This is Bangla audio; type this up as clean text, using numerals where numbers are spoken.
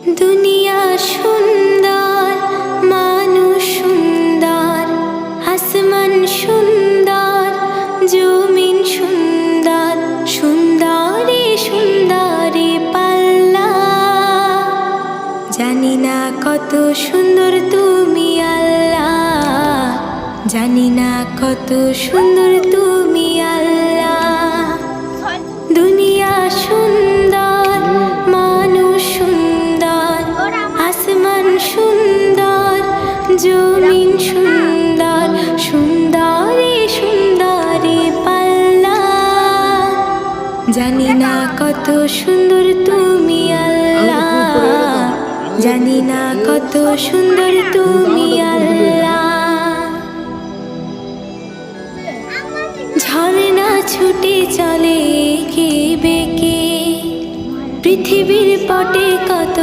দুনিয়া সুন্দর, মানুষ সুন্দর, আসমান সুন্দর, জমিন সুন্দর, সুন্দরী সুন্দরী পাল্লা। জানি না কত সুন্দর তুমি আল্লাহ, জানি না কত সুন্দর তুমি আল্লাহ। দুনিয়া সুন্দর, মানুষ সুন্দর, আসমান সুন্দর, জমিন সুন্দর, সুন্দরী সুন্দরী পাল্লা। জানি না কত সুন্দর তুমি আল্লাহ, জানি না কত সুন্দর তুমি আল্লাহ। ঝর্ণা ছুটে চলে এঁকে বেঁকে, পৃথিবীর পটে কত